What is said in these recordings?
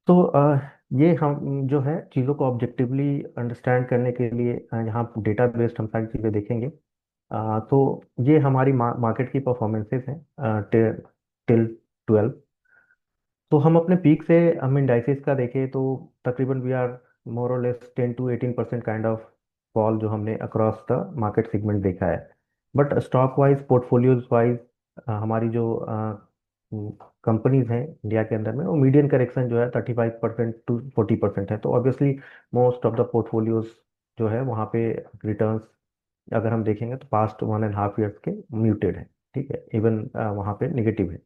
तो ये हम जो है चीज़ों को ऑब्जेक्टिवली अंडरस्टैंड करने के लिए यहाँ डेटा बेस्ड हम सारी चीज़ें देखेंगे। तो ये हमारी मार्केट की परफॉर्मेंसेस हैं टिल 12। तो हम अपने पीक से हम इंडाइसेस का देखें तो तकरीबन वी आर मोर और less 10 to 18% kind of fall जो हमने अक्रॉस द मार्केट सेगमेंट देखा है। But stock wise portfolios wise हमारी जो कंपनीज हैं इंडिया के अंदर में वो मीडियन करेक्शन जो है 35% to 40% है। तो obviously most of the portfolios जो है वहाँ पे रिटर्न्स अगर हम देखेंगे तो पास्ट 1.5 years के म्यूटेड है। ठीक है, इवन वहाँ पे निगेटिव है।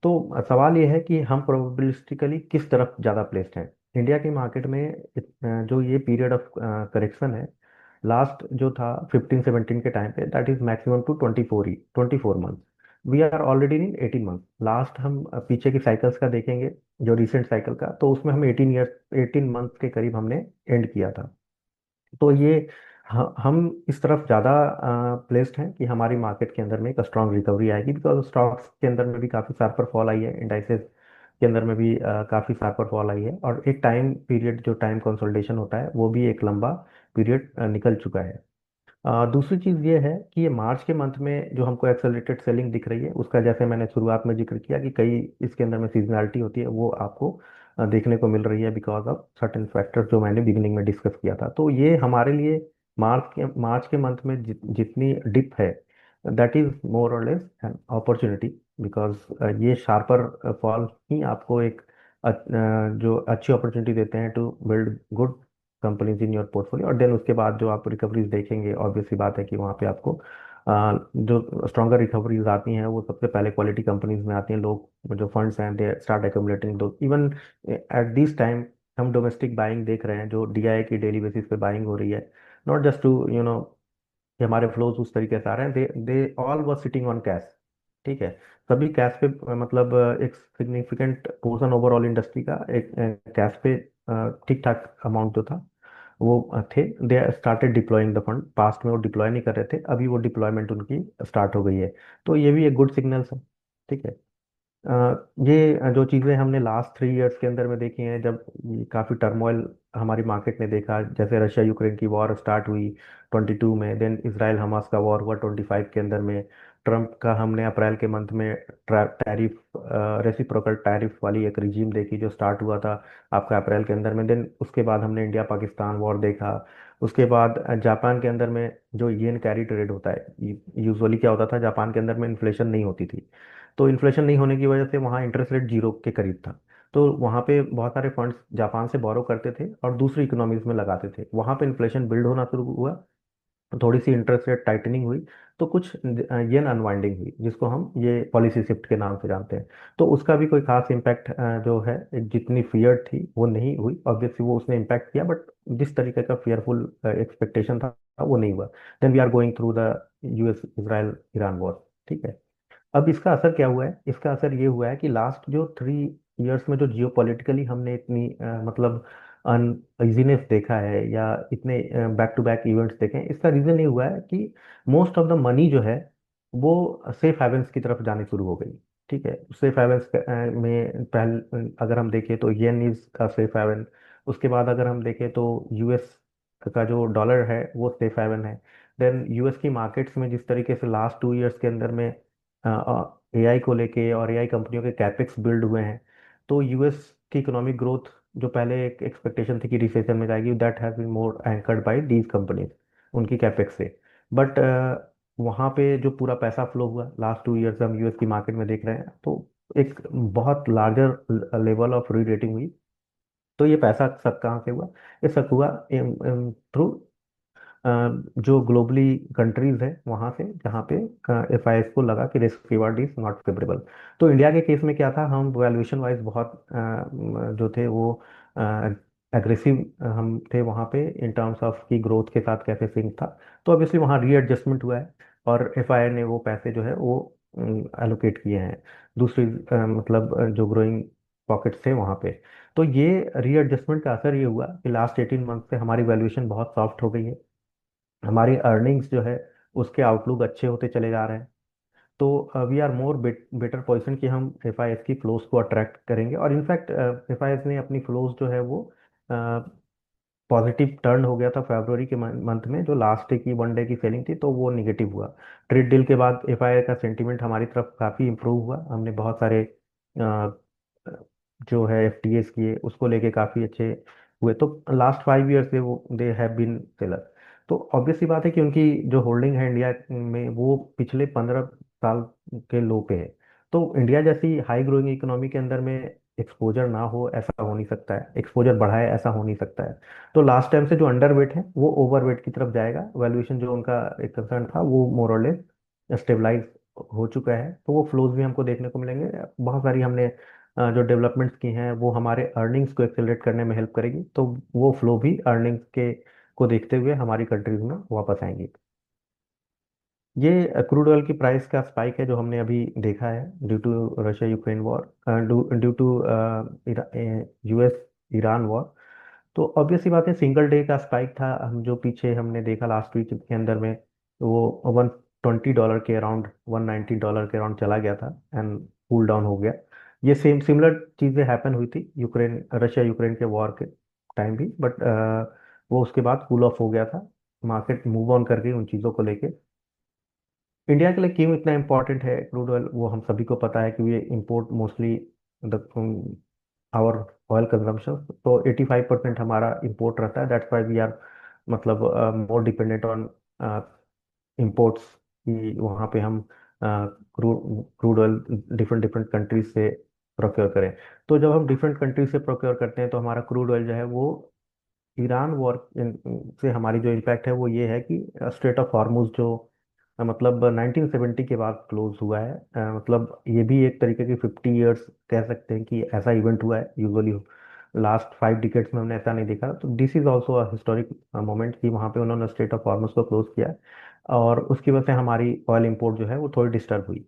तो सवाल ये है कि हम प्रोबेबिलिस्टिकली किस तरफ ज़्यादा प्लेस्ड हैं। इंडिया के मार्केट में जो ये पीरियड ऑफ करेक्शन है लास्ट जो था 15-17 के टाइम पे that is maximum to 24 month. We are already in 18 month. Last हम पीछे की साइकिल्स का देखेंगे जो रिसेंट साइकिल का, तो उसमें हम 18 मंथ के करीब हमने एंड किया था। तो ये हम इस तरफ ज़्यादा प्लेस्ड हैं कि हमारी मार्केट के अंदर में एक स्ट्रांग रिकवरी आएगी, बिकॉज स्टॉक्स के अंदर में भी काफ़ी शार्पर फॉल आई है, इंडाइसेस के अंदर में भी काफ़ी शार्पर फॉल आई है, और एक टाइम पीरियड जो टाइम कंसोलिडेशन होता है वो भी एक लंबा पीरियड निकल चुका है। दूसरी चीज़ ये है कि ये मार्च के मंथ में जो हमको एक्सेलरेटेड सेलिंग दिख रही है उसका जैसे मैंने शुरुआत में जिक्र किया कि कई इसके अंदर में सीजनैलिटी होती है, वो आपको देखने को मिल रही है बिकॉज ऑफ सर्टेन फैक्टर्स जो मैंने बिगिनिंग में डिस्कस किया था। तो ये हमारे लिए मार्च के मंथ में जितनी डिप है दैट इज मोर और लेस एन अपॉर्चुनिटी, बिकॉज ये शार्पर फॉल ही आपको एक जो अच्छी अपॉर्चुनिटी देते हैं to build good companies in your portfolio. और देन उसके बाद जो आप रिकवरीज देखेंगे ऑब्वियस सी बात है कि वहाँ पे आपको जो स्ट्रॉन्गर रिकवरीज आती हैं वो सबसे पहले क्वालिटी कंपनीज में आती हैं। लोग जो फंड्स हैं दे स्टार्ट एक्यूमुलेटिंग दो इवन एट दिस टाइम। हम डोमेस्टिक बाइंग देख रहे हैं जो डीआई की डेली बेसिस पे बाइंग हो रही है, नॉट जस्ट टू कि हमारे फ्लोज उस तरीके से आ रहे हैं, they they all were sitting on cash. ठीक है, सभी कैश पे मतलब एक सिग्निफिकेंट पोर्शन ओवरऑल इंडस्ट्री का एक कैश पे ठीक ठाक अमाउंट जो था वो थे। They started deploying the fund. Past में वो डिप्लॉय नहीं कर रहे थे, अभी वो डिप्लॉयमेंट उनकी स्टार्ट हो गई है। तो ये भी एक गुड सिग्नल्स है। ठीक है। ये जो चीज़ें हमने लास्ट 3 इयर्स के अंदर में देखी हैं, जब ये काफ़ी टर्मोइल हमारी मार्केट ने देखा, जैसे रशिया यूक्रेन की वॉर स्टार्ट हुई 22 में, देन इसराइल हमास का वॉर हुआ 25 के अंदर में, ट्रम्प का हमने अप्रैल के मंथ में टैरिफ रेसिप्रोकल टैरिफ वाली एक रिजीम देखी जो स्टार्ट हुआ था आपका अप्रैल के अंदर में। देन उसके बाद हमने इंडिया पाकिस्तान वॉर देखा। उसके बाद जापान के अंदर में जो येन कैरी ट्रेड होता है, यूजुअली क्या होता था जापान के अंदर में इन्फ्लेशन नहीं होती थी, तो इन्फ्लेशन नहीं होने की वजह से वहाँ इंटरेस्ट रेट जीरो के करीब था। तो वहाँ पे बहुत सारे फंड्स जापान से बोरो करते थे और दूसरी इकोनॉमीज में लगाते थे। वहाँ पे इन्फ्लेशन बिल्ड होना शुरू हुआ, थोड़ी सी इंटरेस्ट रेट टाइटनिंग हुई, तो कुछ येन अनवाइंडिंग हुई जिसको हम ये पॉलिसी शिफ्ट के नाम से जानते हैं। तो उसका भी कोई खास इम्पैक्ट जो है जितनी फियर थी वो नहीं हुई। ऑब्वियसली वो उसने इम्पैक्ट किया बट जिस तरीके का फियरफुल एक्सपेक्टेशन था वो नहीं हुआ। Then we are going through the US Israel Iran war. ठीक है। अब इसका असर क्या हुआ है? इसका असर ये हुआ है कि लास्ट जो 3 इयर्स में जो जियो पॉलिटिकली हमने इतनी मतलब अनइजीनेस देखा है या इतने बैक टू बैक इवेंट्स देखे हैं, इसका रीजन ये हुआ है कि मोस्ट ऑफ द मनी जो है वो सेफ हेवेंस की तरफ जाने शुरू हो गई। ठीक है, सेफ हेवेंस में पहले अगर हम देखें तो येन इज का सेफ हेवन। उसके बाद अगर हम देखें तो यूएस का जो डॉलर है वो सेफ हेवन है। देन यूएस की मार्केट्स में जिस तरीके से लास्ट 2 इयर्स के अंदर में एआई को लेके और एआई कंपनियों के कैपेक्स बिल्ड हुए हैं, तो यूएस की इकोनॉमिक ग्रोथ जो पहले एक एक्सपेक्टेशन थी कि रिसेशन में जाएगी, that has been more anchored by these companies उनकी कैपेक्स से। बट वहाँ पे जो पूरा पैसा फ्लो हुआ लास्ट 2 इयर्स हम यूएस की मार्केट में देख रहे हैं, तो एक बहुत larger level of re rating हुई। तो ये पैसा सब कहाँ से हुआ? ये सब हुआ थ्रू जो ग्लोबली कंट्रीज है वहां से, जहाँ पे एफआईएस को लगा कि risk reward is not favourable. तो इंडिया के केस में क्या था, हम वैल्यूएशन वाइज बहुत जो थे वो एग्रेसिव हम थे वहाँ पे इन टर्म्स ऑफ की ग्रोथ के साथ कैसे सिंक था। तो ऑब्वियसली वहाँ रीएडजस्टमेंट हुआ है और एफआईआई ने वो पैसे जो है वो एलोकेट किए हैं दूसरी मतलब जो ग्रोइंग पॉकेट्स थे वहाँ पे। तो ये रीएडजस्टमेंट का असर ये हुआ कि लास्ट 18 मंथ से हमारी वैल्यूएशन बहुत सॉफ्ट हो गई है। हमारी अर्निंग्स जो है उसके आउटलुक अच्छे होते चले जा रहे हैं। तो we are more better position कि हम एफ आई एस की फ्लोज को अट्रैक्ट करेंगे। और इनफैक्ट एफ आई एस ने अपनी फ्लोज जो है वो पॉजिटिव टर्न हो गया था फरवरी के मंथ में। जो लास्ट डे की वन डे की सेलिंग थी तो वो निगेटिव हुआ। ट्रेड डील के बाद एफआईआई का सेंटीमेंट हमारी तरफ काफ़ी इंप्रूव हुआ। हमने बहुत सारे जो है एफटीएस किए, उसको लेके काफ़ी अच्छे हुए। तो लास्ट 5 ईयर से वो दे हैव बीन सेलर। तो ऑब्वियस सी बात है कि उनकी जो होल्डिंग है इंडिया में वो पिछले 15 साल के लो पे है। तो इंडिया जैसी हाई ग्रोइंग इकोनॉमी के अंदर में एक्सपोजर ना हो ऐसा हो नहीं सकता है, एक्सपोजर बढ़ाए ऐसा हो नहीं सकता है। तो लास्ट टाइम से जो अंडर वेट है वो ओवर वेट की तरफ जाएगा। वैल्यूएशन जो उनका एक कंसर्न था वो मोर और लेस स्टेबलाइज हो चुका है। तो वो फ्लोज भी हमको देखने को मिलेंगे। बहुत सारी हमने जो डेवलपमेंट्स की हैं वो हमारे अर्निंग्स को एक्सेलरेट करने में हेल्प करेगी। तो वो फ्लो भी अर्निंग्स के को देखते हुए हमारी कंट्रीज में वापस आएंगी। ये क्रूड ऑयल की प्राइस का स्पाइक है जो हमने अभी देखा है due to Russia Ukraine war, due to US Iran war. तो ऑब्वियस सी बात है सिंगल डे का स्पाइक था। हम जो पीछे हमने देखा लास्ट वीक के अंदर में वो $120 के अराउंड, $190 के अराउंड चला गया था एंड कूल डाउन हो गया। ये सेम सिमिलर चीज़ें हैपन हुई थी यूक्रेन रशिया यूक्रेन के वॉर के टाइम भी, बट वो उसके बाद कूल ऑफ हो गया था। मार्केट मूव ऑन कर गई उन चीज़ों को लेके। इंडिया के लिए क्यों इतना इम्पोर्टेंट है क्रूड ऑयल, वो हम सभी को पता है कि ये import mostly the our oil consumption. तो 85% हमारा इंपोर्ट रहता है। दैट्स वाई वी आर मतलब मोर डिपेंडेंट ऑन इंपोर्ट्स की। वहाँ पे हम crude crude oil different different countries से प्रोक्योर करें। तो जब हम डिफरेंट कंट्रीज से प्रोक्योर करते हैं तो हमारा क्रूड ऑयल जो है वो ईरान वॉर से हमारी जो इम्पैक्ट है वो ये है कि स्ट्रेट ऑफ हॉर्मुज जो मतलब 1970 के बाद क्लोज हुआ है। मतलब ये भी एक तरीके की 50 ईयर्स कह सकते हैं कि ऐसा इवेंट हुआ है। यूजुअली लास्ट 5 डिकेट्स में हमने ऐसा नहीं देखा। तो this is also a historic moment कि वहाँ पे उन्होंने स्ट्रेट ऑफ हॉर्मुज को क्लोज किया है। और उसकी वजह से हमारी ऑयल इंपोर्ट जो है वो थोड़ी डिस्टर्ब हुई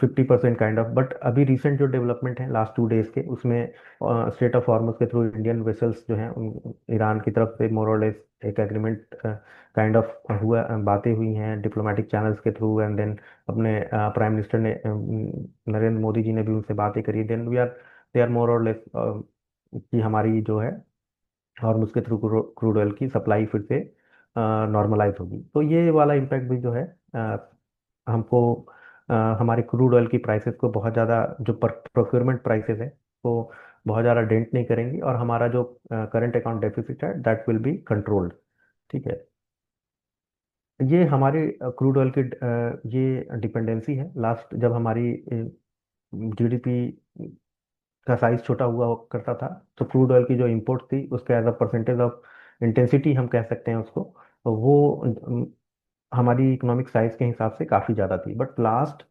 50% काइंड ऑफ। बट अभी रिसेंट जो डेवलपमेंट है लास्ट 2 डेज के उसमें स्ट्रेट ऑफ हॉर्मुज के थ्रू इंडियन वेसल्स जो हैं ईरान की तरफ से मोर और लेस एक एग्रीमेंट काइंड ऑफ हुआ, बातें हुई हैं डिप्लोमेटिक चैनल्स के थ्रू। एंड देन अपने प्राइम मिनिस्टर ने नरेंद्र मोदी जी ने भी उनसे बातें करी। Then we are they are more और लेस कि हमारी जो है हॉर्मुज के थ्रू क्रूड ऑयल की सप्लाई फिर से नॉर्मलाइज होगी। तो ये वाला इम्पैक्ट भी जो है हमको हमारे क्रूड ऑयल की प्राइसेस को बहुत ज़्यादा जो प्रोक्योरमेंट प्राइसेस है तो बहुत ज़्यादा डेंट नहीं करेंगी। और हमारा जो करंट अकाउंट डेफिसिट है दैट विल बी कंट्रोल्ड। ठीक है। ये हमारी क्रूड ऑयल की ये डिपेंडेंसी है। लास्ट जब हमारी जीडीपी का साइज छोटा हुआ करता था तो क्रूड ऑयल की जो इंपोर्ट थी उसके as a percentage of intensity हम कह सकते हैं उसको, तो वो हमारी इकोनॉमिक साइज के हिसाब से काफ़ी ज़्यादा थी। बट लास्ट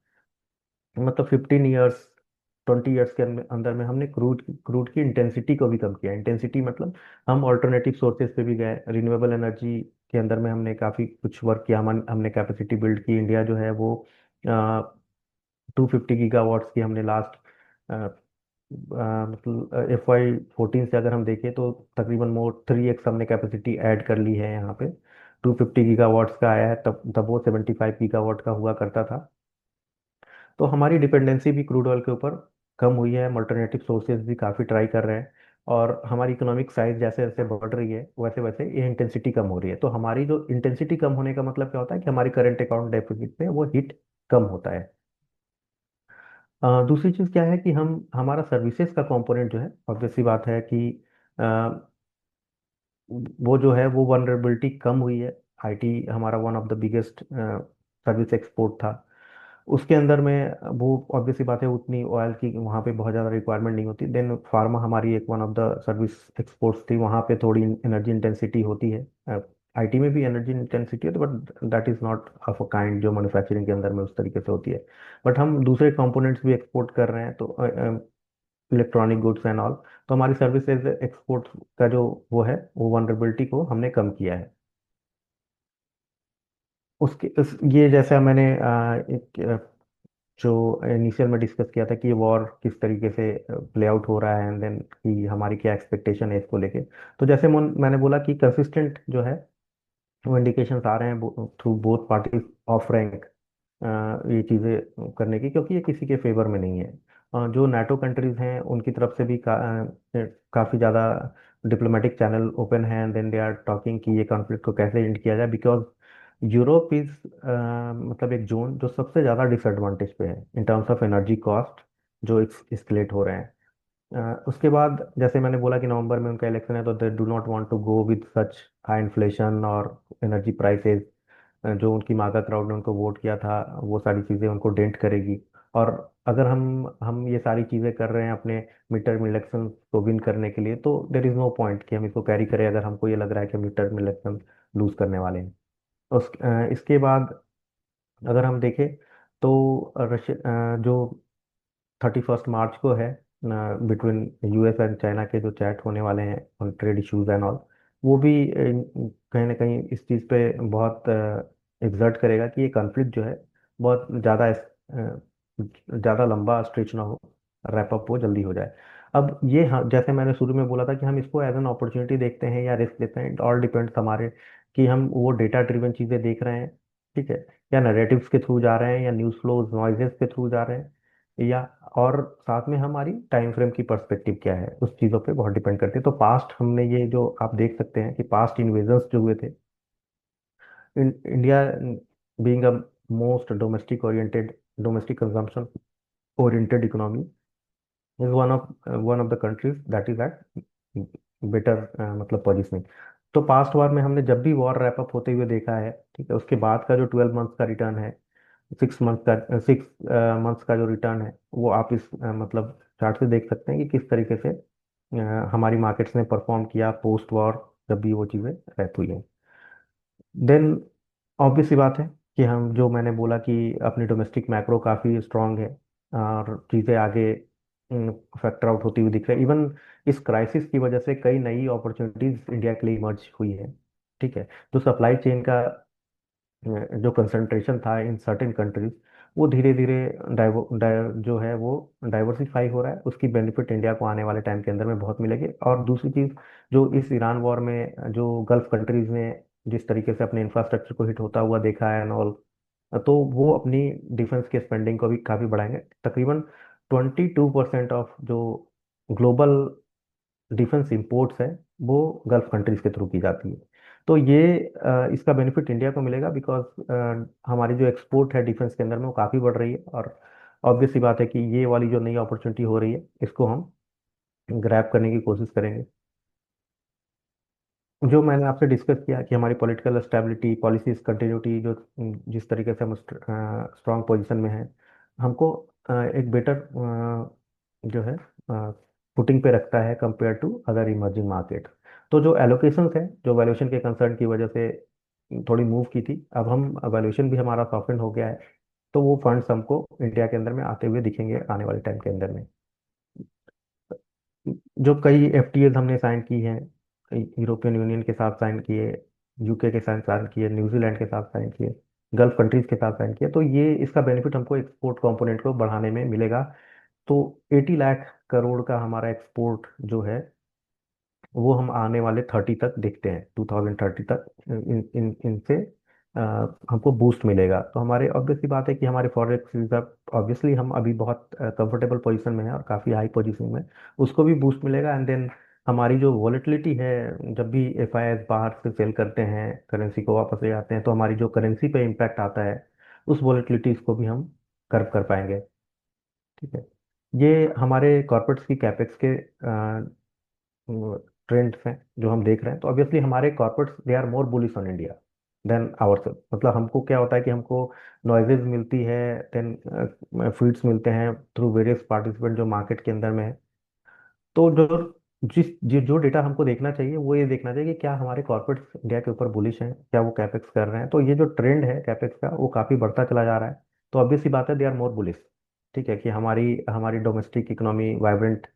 मतलब 15 ईयर्स 20 ईयर्स के अंदर में हमने क्रूड क्रूड की इंटेंसिटी को भी कम किया। इंटेंसिटी मतलब हम ऑल्टरनेटिव सोर्सेज पे भी गए, रिन्यूएबल एनर्जी के अंदर में हमने काफ़ी कुछ वर्क किया। हमने कैपेसिटी बिल्ड की। इंडिया जो है वो 250 गीगावाट्स की हमने लास्ट मतलब FY 14 से अगर हम देखें तो तकरीबन मोर 3x हमने कैपेसिटी ऐड कर ली है यहाँ पे। 250 गीगावाट्स का आया है, तब तब वो 75 गीगावाट का हुआ करता था। तो हमारी डिपेंडेंसी भी क्रूड ऑयल के ऊपर कम हुई है। हम अल्टरनेटिव सोर्सेज भी काफ़ी ट्राई कर रहे हैं। और हमारी इकोनॉमिक साइज जैसे जैसे बढ़ रही है वैसे वैसे ये इंटेंसिटी कम हो रही है। तो हमारी जो इंटेंसिटी कम होने का मतलब क्या होता है कि हमारी करंट अकाउंट डेफिसिट पे वो हिट कम होता है। दूसरी चीज़ क्या है कि हम हमारा सर्विसेज का कंपोनेंट जो है ऑब्वियस सी बात है कि अ, वो जो है वो वनरेबिलिटी कम हुई है। आईटी हमारा one of the biggest service export था। उसके अंदर में वो ऑब्वियस सी बात है उतनी ऑयल की वहाँ पे बहुत ज़्यादा रिक्वायरमेंट नहीं होती। देन फार्मा हमारी एक one of the service exports थी, वहाँ पे थोड़ी एनर्जी इंटेंसिटी होती है। आईटी में भी एनर्जी इंटेंसिटी है तो but that is not of a kind जो मैन्युफैक्चरिंग के अंदर में उस तरीके से होती है। बट हम दूसरे कंपोनेंट्स भी एक्सपोर्ट कर रहे हैं तो इलेक्ट्रॉनिक गुड्स एंड ऑल। तो हमारी सर्विसेज एक्सपोर्ट का जो वो है वो वनरेबिलिटी को हमने कम किया है। ये जैसा मैंने जो इनिशियल में डिस्कस किया था कि ये वॉर किस तरीके से प्ले आउट हो रहा है एंड देन कि हमारी क्या एक्सपेक्टेशन है इसको लेके। तो जैसे मैंने बोला कि कंसिस्टेंट जो है वो इंडिकेशंस आ रहे हैं through both parties of rank ये चीज़ें करने की, क्योंकि ये किसी के फेवर में नहीं है। जो नाटो कंट्रीज हैं उनकी तरफ से भी काफ़ी ज़्यादा डिप्लोमेटिक चैनल ओपन है, and then they are talking कि ये कॉन्फ्लिक्ट को कैसे एंड किया जाए, बिकॉज यूरोप इज मतलब एक जोन जो सबसे ज़्यादा डिसएडवांटेज पे है in terms of energy cost, जो एस्केलेट हो रहे हैं। उसके बाद जैसे मैंने बोला कि नवंबर में उनका इलेक्शन है, तो they do not want to go with such high inflation और एनर्जी प्राइसेस। जो उनकी मागा क्राउड ने उनको वोट किया था, वो सारी चीज़ें उनको डेंट करेगी। और अगर हम ये सारी चीज़ें कर रहे हैं अपने मिड टर्म इलेक्शन को विन करने के लिए, तो देर इज़ नो पॉइंट कि हम इसको कैरी करें अगर हमको ये लग रहा है कि मिड टर्म इलेक्शन लूज करने वाले हैं। इसके बाद अगर हम देखें तो रशिया जो 31 मार्च को है बिटवीन यूएस एंड चाइना के जो चैट होने वाले हैं on trade issues and all, वो भी कहीं ना कहीं इस चीज़ पे बहुत एग्जर्ट करेगा कि ये कॉन्फ्लिक्ट जो है बहुत ज़्यादा ज़्यादा लंबा स्ट्रेच ना हो, रैप अप हो, जल्दी हो जाए। अब ये जैसे मैंने शुरू में बोला था कि हम इसको एज एन अपॉर्चुनिटी देखते हैं या रिस्क लेते हैं, इट ऑल डिपेंड्स हमारे कि हम वो डेटा ड्रिवन चीज़ें देख रहे हैं, ठीक है, या नैरेटिव्स के थ्रू जा रहे हैं, या न्यूज़ फ्लोज नॉइजेस के थ्रू जा रहे हैं, या और साथ में हमारी टाइम फ्रेम की पर्सपेक्टिव क्या है, उस चीज़ों पे बहुत डिपेंड करती है। तो पास्ट हमने ये जो आप देख सकते हैं कि पास्ट इन्वेजन्स जो हुए थे, India being a most domestic consumption oriented economy is one of the countries that is at better मतलब पोजिशनिंग। तो पास्ट वॉर में हमने जब भी वॉर रैप अप होते हुए देखा है, ठीक है, उसके बाद का जो 12 मंथ्स का रिटर्न है, 6 मंथ्स का जो रिटर्न है, वो आप इस मतलब चार्ट से देख सकते हैं कि किस तरीके से हमारी मार्केट्स ने परफॉर्म किया पोस्ट वॉर, जब भी वो चीज़ें रैप हुई हैं। देन ऑब्वियस सी बात है कि हम जो मैंने बोला कि अपनी डोमेस्टिक मैक्रो काफ़ी स्ट्रांग है, और चीज़ें आगे फैक्टर आउट होती हुई दिख रही है। इवन इस क्राइसिस की वजह से कई नई अपॉर्चुनिटीज इंडिया के लिए इमर्ज हुई है, ठीक है। जो सप्लाई चेन का जो कंसंट्रेशन था इन सर्टेन कंट्रीज, वो धीरे धीरे जो है वो डाइवर्सिफाई हो रहा है, उसकी बेनिफिट इंडिया को आने वाले टाइम के अंदर में बहुत मिलेगी। और दूसरी चीज़, जो इस ईरान वॉर में जो गल्फ कंट्रीज ने जिस तरीके से अपने इंफ्रास्ट्रक्चर को हिट होता हुआ देखा है एंड ऑल, तो वो अपनी डिफेंस के स्पेंडिंग को भी काफ़ी बढ़ाएंगे। तकरीबन 22% ऑफ जो ग्लोबल डिफेंस इंपोर्ट्स है, वो गल्फ कंट्रीज के थ्रू की जाती है। तो ये इसका बेनिफिट इंडिया को मिलेगा, बिकॉज हमारी जो एक्सपोर्ट है डिफेंस के अंदर में वो काफ़ी बढ़ रही है। और ऑब्वियस सी बात है कि ये वाली जो नई अपॉर्चुनिटी हो रही है, इसको हम ग्रैब करने की कोशिश करेंगे। जो मैंने आपसे डिस्कस किया कि हमारी पॉलिटिकल स्टेबिलिटी, पॉलिसीज कंटिन्यूटी, जो जिस तरीके से हम स्ट्रांग पोजीशन में है, हमको एक बेटर जो है फुटिंग पे रखता है compare to other emerging market. तो जो एलोकेशंस है, जो वैल्यूएशन के कंसर्न की वजह से थोड़ी मूव की थी, अब हम वैल्यूएशन भी हमारा सॉफ्टेन हो गया है, तो वो फंड्स हमको इंडिया के अंदर में आते हुए दिखेंगे आने वाले टाइम के अंदर में। जो कई एफटीएज हमने साइन की हैं, यूरोपियन यूनियन के साथ साइन किए, यूके के साथ साइन किए, न्यूजीलैंड के साथ साइन किए, गल्फ कंट्रीज के साथ साइन किए, तो ये इसका बेनिफिट हमको एक्सपोर्ट कंपोनेंट को बढ़ाने में मिलेगा। तो 80 लाख करोड़ का हमारा एक्सपोर्ट जो है, वो हम आने वाले 30 तक देखते हैं, 2030 तक इनसे अ, हमको बूस्ट मिलेगा। तो हमारे ऑब्वियस सी बात है कि हमारे फॉरेक्स रिजर्व, ऑब्वियसली हम अभी बहुत कंफर्टेबल पोजीशन में है और काफ़ी हाई पोजीशन में, उसको भी बूस्ट मिलेगा। एंड देन हमारी जो वॉलेटिलिटी है, जब भी एफआईएस बाहर से सेल करते हैं, करेंसी को वापस ले जाते हैं, तो हमारी जो करेंसी पे इम्पैक्ट आता है, उस वॉलेटिलिटीज को भी हम कर्व कर पाएंगे, ठीक है। ये हमारे कॉर्पोरेट्स की कैपेक्स के ट्रेंड्स हैं जो हम देख रहे हैं। तो ऑब्वियसली हमारे corporates they are more bullish on India than our, मतलब हमको क्या होता है कि हमको नॉइजेज मिलती है, देन फीड्स मिलते हैं थ्रू वेरियस पार्टिसिपेंट जो मार्केट के अंदर में है। तो जो डेटा हमको देखना चाहिए, वो ये देखना चाहिए कि क्या हमारे कॉर्पोरेट्स इंडिया के ऊपर बुलिश हैं, क्या वो कैपेक्स कर रहे हैं। तो ये जो ट्रेंड है कैपेक्स का, वो काफ़ी बढ़ता चला जा रहा है। तो ऑब्वियस सी बात है, दे आर मोर बुलिश, ठीक है, कि हमारी हमारी डोमेस्टिक इकोनॉमी वाइब्रेंट,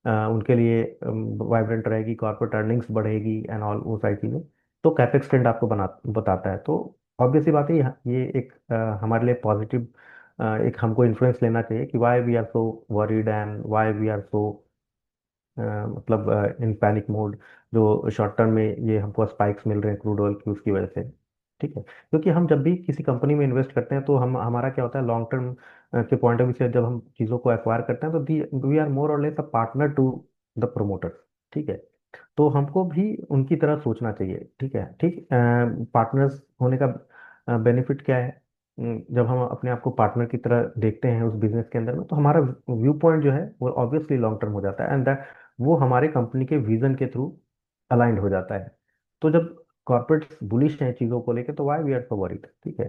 उनके लिए वाइब्रेंट रहेगी, कॉर्पोरेट अर्निंग्स बढ़ेगी एंड ऑल, वो सारी चीज़ें। तो कैपेक्स ट्रेंड आपको बताता है। तो ऑब्वियस सी बात है, ये एक हमारे लिए पॉजिटिव एक हमको इन्फ्लुएंस लेना चाहिए कि why we are so worried and why we are so मतलब इन पैनिक मोड, जो शॉर्ट टर्म में ये हमको स्पाइक्स मिल रहे हैं क्रूड ऑयल की, उसकी वजह से। ठीक है, क्योंकि हम जब भी किसी कंपनी में इन्वेस्ट करते हैं तो हम हमारा क्या होता है, लॉन्ग टर्म के पॉइंट ऑफ व्यू से जब हम चीज़ों को एक्वायर करते हैं तो वी आर मोर और less a partner to the promoter. ठीक है, तो हमको भी उनकी तरह सोचना चाहिए। ठीक है, ठीक, पार्टनर्स होने का बेनिफिट क्या है? जब हम अपने आप को पार्टनर की तरह देखते हैं उस बिजनेस के अंदर में, तो हमारा व्यू पॉइंट जो है वो ऑब्वियसली लॉन्ग टर्म हो जाता है, एंड दैट वो हमारे कंपनी के विजन के थ्रू अलाइंड हो जाता है। तो जब कॉर्पोरेट बुलिश हैं चीज़ों को लेकर, तो why we are so worried. ठीक है,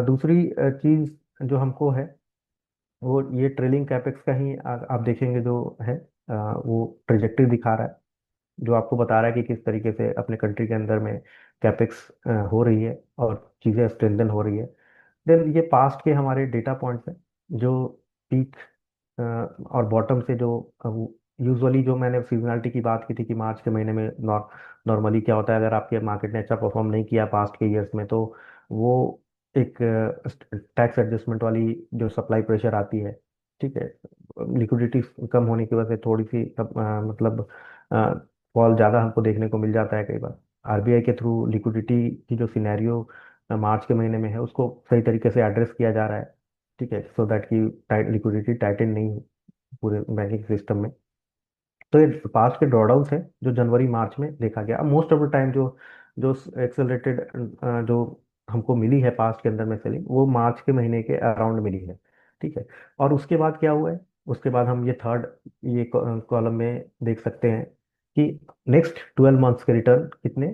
दूसरी चीज़ जो हमको है वो ये ट्रेलिंग कैपेक्स का ही आप देखेंगे जो है, वो ट्रेजेक्टरी दिखा रहा है, जो आपको बता रहा है कि किस तरीके से अपने कंट्री के अंदर में कैपेक्स हो रही है और चीज़ें स्ट्रेंथन हो रही है। देन ये पास्ट के हमारे डेटा पॉइंट्स हैं जो पीक और बॉटम से जो यूजुअली, जो मैंने सीजनलिटी की बात की थी कि मार्च के महीने में नॉर्मली क्या होता है, अगर आपके मार्केट ने अच्छा परफॉर्म नहीं किया पास्ट के ईयर्स में, तो वो एक टैक्स एडजस्टमेंट वाली जो सप्लाई प्रेशर आती है। ठीक है, लिक्विडिटी कम होने की वजह से थोड़ी सी मतलब फॉल ज़्यादा हमको देखने को मिल जाता है कई बार। आरबीआई के थ्रू लिक्विडिटी की जो सिनेरियो मार्च के महीने में है उसको सही तरीके से एड्रेस किया जा रहा है। ठीक है, सो दैट की लिक्विडिटी टाइटन नहीं हो पूरे बैंकिंग सिस्टम में। तो ये पास्ट के ड्रॉडाउन है जो जनवरी मार्च में देखा गया। अब मोस्ट ऑफ द टाइम जो जो एक्सेलरेटेड जो हमको मिली है पास्ट के अंदर में सेलिंग, वो मार्च के महीने के अराउंड मिली है। ठीक है, और उसके बाद क्या हुआ है? उसके बाद हम ये थर्ड ये कॉलम में देख सकते हैं कि नेक्स्ट 12 मंथ्स के रिटर्न कितने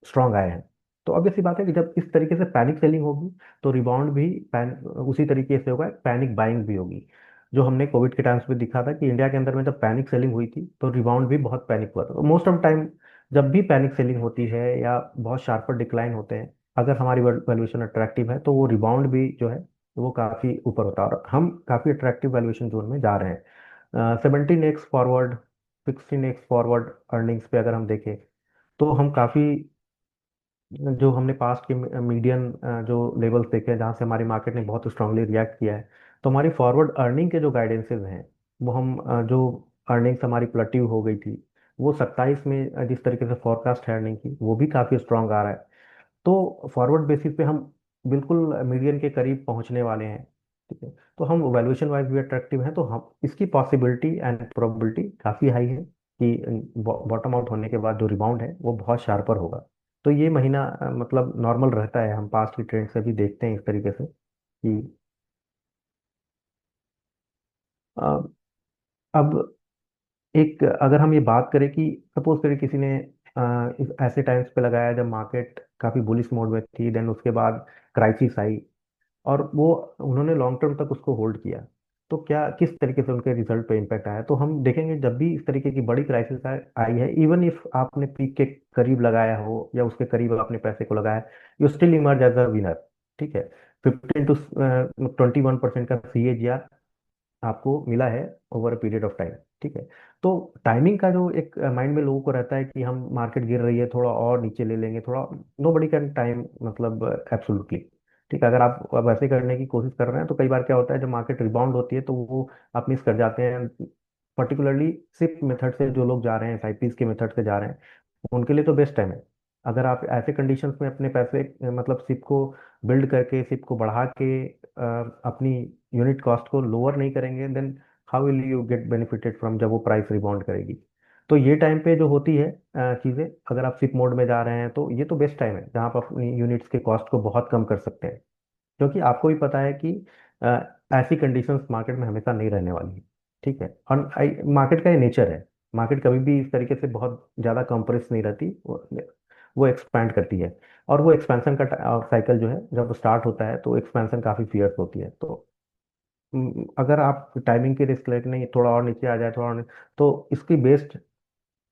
स्ट्रांग आए हैं। तो ऑब्वियस सी बात है कि जब इस तरीके से पैनिक सेलिंग होगी तो रिबाउंड भी उसी तरीके से होगा, पैनिक बाइंग भी होगी। जो हमने कोविड के टाइम्स पे दिखा था कि इंडिया के अंदर में जब पैनिक सेलिंग हुई थी तो रिबाउंड भी बहुत पैनिक हुआ था। मोस्ट ऑफ टाइम जब भी पैनिक सेलिंग होती है या बहुत शार्पर डिक्लाइन होते हैं, अगर हमारी वैल्यूएशन अट्रैक्टिव है तो वो रिबाउंड भी जो है वो काफ़ी ऊपर होता है, और हम काफ़ी अट्रैक्टिव वैल्यूएशन जोन में जा रहे हैं। 17x forward, 16x forward earnings पे अगर हम देखें तो हम काफ़ी, जो हमने पास्ट के मीडियन जो लेवल्स देखे हैं जहाँ से हमारी मार्केट ने बहुत स्ट्रांगली रिएक्ट किया है, तो हमारी फॉरवर्ड अर्निंग के जो गाइडेंसेस हैं वो हम जो अर्निंग्स हमारी प्लटीव हो गई थी, वो 27 में जिस तरीके से फॉरकास्ट है अर्निंग की, वो भी काफ़ी स्ट्रांग आ रहा है। तो फॉरवर्ड बेसिस पे हम बिल्कुल मीडियन के करीब पहुंचने वाले हैं। ठीक है, तो हम वैल्यूएशन वाइज भी अट्रैक्टिव हैं, तो हम इसकी पॉसिबिलिटी एंड प्रोबेबिलिटी काफ़ी हाई है कि बॉटम आउट होने के बाद जो रिबाउंड है वो बहुत शार्पर होगा। तो ये महीना मतलब नॉर्मल रहता है, हम पास्ट की ट्रेंड से भी देखते हैं इस तरीके से कि अ, अब एक अगर हम ये बात करें कि सपोज करें किसी ने इस ऐसे टाइम्स पे लगाया जब मार्केट काफ़ी बुलिश मोड में थी, देन उसके बाद क्राइसिस आई और वो उन्होंने लॉन्ग टर्म तक उसको होल्ड किया, तो क्या किस तरीके से उनके रिजल्ट पे इम्पैक्ट आया? तो हम देखेंगे जब भी इस तरीके की बड़ी क्राइसिस आई है, इवन इफ आपने पीक के करीब लगाया हो या उसके करीब अपने पैसे को लगाया, you still emerge as a winner. ठीक है, 15 to 21% का CAGR आपको मिला है over a period of time. ठीक है, तो टाइमिंग का जो एक माइंड में लोगों को रहता है कि हम मार्केट गिर रही है थोड़ा और नीचे ले लेंगे थोड़ा, नो बडी कैन टाइम मतलब एब्सोल्युटली। ठीक है, अगर आप अब ऐसे करने की कोशिश कर रहे हैं तो कई बार क्या होता है जब मार्केट रिबाउंड होती है तो वो आप मिस कर जाते हैं। पर्टिकुलरली सिप मेथड से जो लोग जा रहे हैं, SIPs के मेथड से जा रहे हैं, उनके लिए तो बेस्ट टाइम है। अगर आप ऐसे कंडीशंस में अपने पैसे मतलब सिप को बिल्ड करके सिप को बढ़ा के अपनी यूनिट कॉस्ट को लोअर नहीं करेंगे, then how will you get benefited from जब वो प्राइस रिबाउंड करेगी। तो ये टाइम पे जो होती है चीज़ें, अगर आप सिप मोड में जा रहे हैं तो ये तो बेस्ट टाइम है जहाँ आप अपनी यूनिट्स के कॉस्ट को बहुत कम कर सकते हैं, क्योंकि आपको भी पता है कि ऐसी कंडीशंस मार्केट में हमेशा नहीं रहने वाली है। ठीक है, और मार्केट का ये नेचर है, मार्केट कभी भी इस तरीके से बहुत ज़्यादा कंप्रेस नहीं रहती, वो एक्सपैंड करती है। और वो एक्सपेंशन का साइकिल जो है जब स्टार्ट होता है तो एक्सपेंशन काफ़ी फियर्स होती है। तो अगर आप टाइमिंग की रिस्क लेके नहीं थोड़ा और नीचे आ जाए थोड़ा और तो इसकी बेस्ड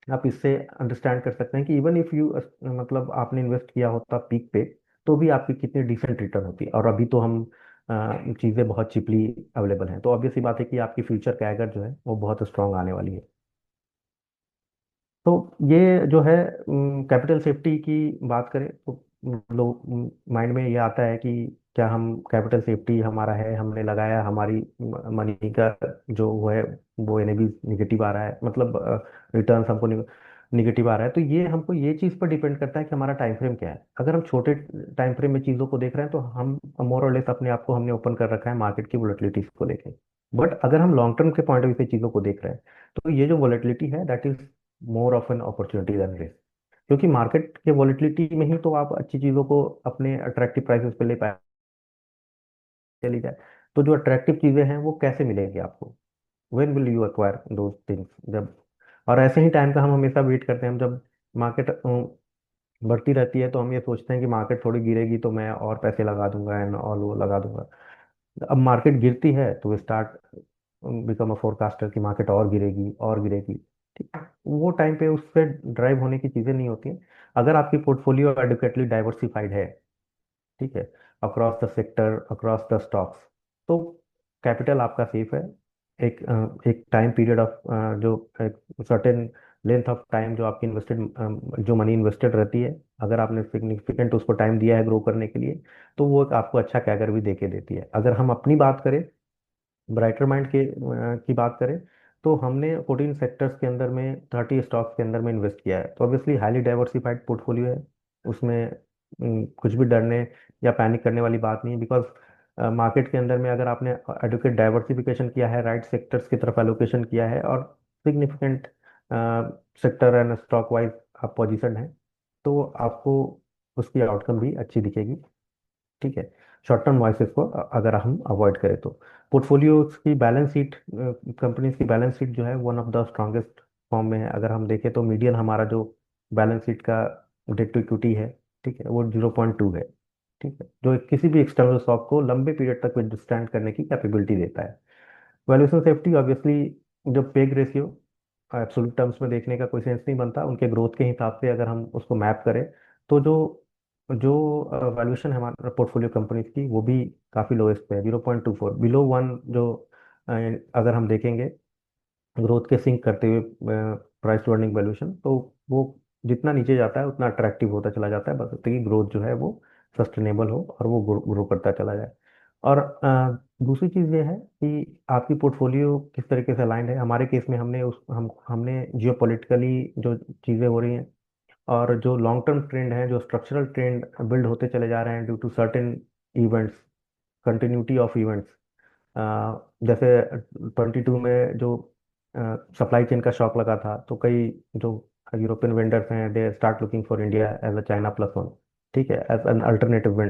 आप इससे अंडरस्टैंड कर सकते हैं कि इवन इफ यू मतलब आपने इन्वेस्ट किया होता पीक पे, तो भी आपकी कितनी डिसेंट रिटर्न होती है। और अभी तो हम चीज़ें बहुत चिपली अवेलेबल हैं, तो ऑब्वियस सी बात है कि आपकी फ्यूचर कैगर जो है वो बहुत स्ट्रांग आने वाली है। तो ये जो है कैपिटल सेफ्टी की बात करें तो लोग माइंड में ये आता है कि क्या हम कैपिटल सेफ्टी हमारा है, हमने लगाया, हमारी मनी का जो वो है वो NAV निगेटिव आ रहा है, मतलब रिटर्न्स हमको नहीं। निगेटिव आ रहा है। तो ये हमको ये चीज़ पर डिपेंड करता है कि हमारा टाइम फ्रेम क्या है। अगर हम छोटे टाइम फ्रेम में चीज़ों को देख रहे हैं तो हम मोर और लेस अपने आप को हमने ओपन कर रखा है मार्केट की वोलेटिलिटीज को लेके। बट अगर हम लॉन्ग टर्म के पॉइंट ऑफ व्यू से चीज़ों को देख रहे हैं तो ये जो वोलेटिलिटी है that is more of an opportunity than risk. क्योंकि मार्केट के वोलेटिलिटी में ही तो आप अच्छी चीज़ों को अपने अट्रैक्टिव प्राइसेस पे ले पाए चली जाए। तो जो अट्रैक्टिव चीज़ें हैं वो कैसे मिलेंगी आपको, when will you acquire those things, जब। और ऐसे ही टाइम का हम हमेशा वेट करते हैं। हम जब मार्केट बढ़ती रहती है तो हम ये सोचते हैं कि मार्केट थोड़ी गिरेगी तो मैं और पैसे लगा दूंगा एंड ऑल वो लगा दूंगा। अब मार्केट गिरती है तो we start become a forecaster कि मार्केट और गिरेगी और गिरेगी। ठीक है, वो टाइम पे उससे ड्राइव होने की चीज़ें नहीं होती हैं। अगर आपकी पोर्टफोलियो एडुकेटली डाइवर्सिफाइड है, ठीक है, across the sector, across the stocks, तो कैपिटल आपका सेफ है। एक टाइम पीरियड ऑफ जो एक सर्टेन लेंथ ऑफ टाइम जो आपकी इन्वेस्टेड जो मनी इन्वेस्टेड रहती है, अगर आपने सिग्निफिकेंट उसको टाइम दिया है ग्रो करने के लिए, तो वो एक आपको अच्छा कैगर भी दे के देती है। अगर हम अपनी बात करें, ब्राइटर माइंड की बात करें, तो हमने 14 सेक्टर्स के अंदर में 30 स्टॉक्स के अंदर में इन्वेस्ट किया है। तो ऑब्वियसली हाईली डाइवर्सिफाइड पोर्टफोलियो है। उसमें कुछ भी डरने या पैनिक करने वाली बात नहीं है। बिकॉज मार्केट के अंदर में अगर आपने एडुकेट डाइवर्सिफिकेशन किया है, राइट सेक्टर्स की तरफ एलोकेशन किया है, और significant sector and stock wise आप पोजिशन है, तो आपको उसकी आउटकम भी अच्छी दिखेगी। ठीक है, शॉर्ट टर्म वॉइसेस को अगर हम अवॉइड करें तो पोर्टफोलियो की बैलेंस शीट, कंपनीज की बैलेंस शीट जो है one of the strongest form में है। अगर हम देखें तो मीडियन हमारा जो बैलेंस शीट का डेट टू इक्विटी है, ठीक है, वो 0.2 है। ठीक है, जो किसी भी एक्सटर्नल शॉक को लंबे पीरियड तक विदस्टैंड करने की कैपेबिलिटी देता है। वैल्यूएशन सेफ्टी ऑब्वियसली, जो पेग रेशियो एब्सोल्यूट टर्म्स में देखने का कोई सेंस नहीं बनता, उनके ग्रोथ के हिसाब से अगर हम उसको मैप करें तो जो जो वैल्यूएशन है हमारे पोर्टफोलियो कंपनीज की, वो भी काफ़ी लोएस्ट पे है, 0.24, बिलो वन। जो अगर हम देखेंगे ग्रोथ के सिंक करते हुए प्राइस टू अर्निंग वैल्यूएशन, तो वो जितना नीचे जाता है उतना अट्रैक्टिव होता चला जाता है, बस कि ग्रोथ जो है वो सस्टेनेबल हो और वो ग्रो करता चला जाए। और दूसरी चीज़ ये है कि आपकी पोर्टफोलियो किस तरीके से अलाइंड है। हमारे केस में हमने जियोपॉलिटिकली जो चीज़ें हो रही हैं और जो लॉन्ग टर्म ट्रेंड है, जो स्ट्रक्चरल ट्रेंड बिल्ड होते चले जा रहे हैं due to certain events, continuity of events, जैसे 22 में जो सप्लाई चेन का शॉक लगा था, तो कई जो यूरोपियन वेंडर्स हैं they start looking for India as a China plus one. ठीक है, as an alternative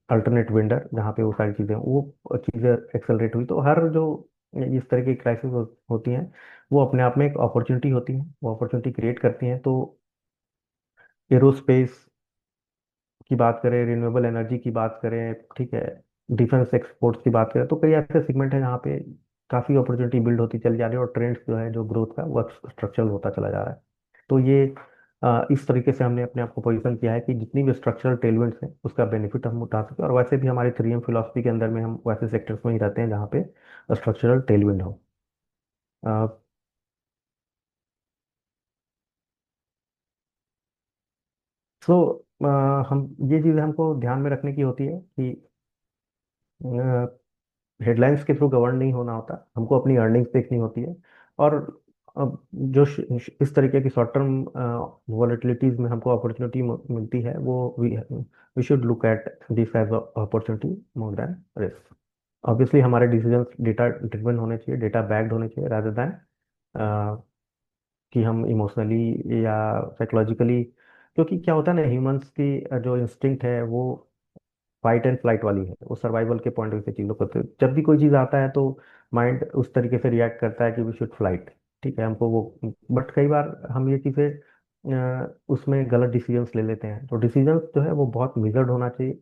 alternate vendor, जहाँ पे वो सारी चीज़ें वो चीज़ें एक्सेलरेट हुई। तो हर जो इस तरह की क्राइसिस होती हैं, वो अपने आप में एक अपॉर्चुनिटी होती है, वो अपॉर्चुनिटी क्रिएट करती हैं। तो एरोस्पेस की बात करें, रिन्यूएबल एनर्जी की बात करें, ठीक है, डिफेंस एक्सपोर्ट्स की बात करें, तो कई ऐसे सेगमेंट हैं जहाँ पे काफ़ी अपॉर्चुनिटी बिल्ड होती चली जा रही है और ट्रेंड्स जो है जो ग्रोथ का वो स्ट्रक्चरल होता चला जा रहा है। तो ये इस तरीके से हमने अपने आप को पोजीशन किया है कि जितनी भी स्ट्रक्चरल टेलमेंट्स हैं उसका बेनिफिट हम उठा सकें। और वैसे भी हमारी 3M फिलोसफी के अंदर में हम वैसे सेक्टर्स में ही रहते हैं जहाँ पे स्ट्रक्चरल टेलविंड हो। सो हम ये चीज़ें हमको ध्यान में रखने की होती है कि हेडलाइंस के थ्रू गवर्न नहीं होना होता, हमको अपनी अर्निंग्स देखनी होती है। और अब जो इस तरीके की शॉर्ट टर्म वॉलेटिलिटीज में हमको अपॉर्चुनिटी मिलती है, वो we should look at this as opportunity more than risk. Obviously हमारे डिसीजंस डेटा ड्रिवन होने चाहिए, डेटा बैक्ड होने चाहिए, रादर देन कि हम इमोशनली या साइकोलॉजिकली। क्योंकि क्या होता है ना, ह्यूमंस की जो इंस्टिंक्ट है वो फाइट एंड फ्लाइट वाली है, वो सर्वाइवल के पॉइंट ऑफ व्यू से चीज़ों को जब भी कोई चीज़ आता है तो माइंड उस तरीके से रिएक्ट करता है कि वी शुड फ्लाइट। ठीक है, हमको वो, बट कई बार हम ये चीज़ें उसमें गलत डिसीजंस ले लेते हैं। तो डिसीजंस जो है वो बहुत मेजर्ड होना चाहिए,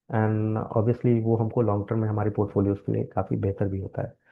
एंड ऑब्वियसली वो हमको लॉन्ग टर्म में हमारी पोर्टफोलियोज के लिए काफ़ी बेहतर भी होता है।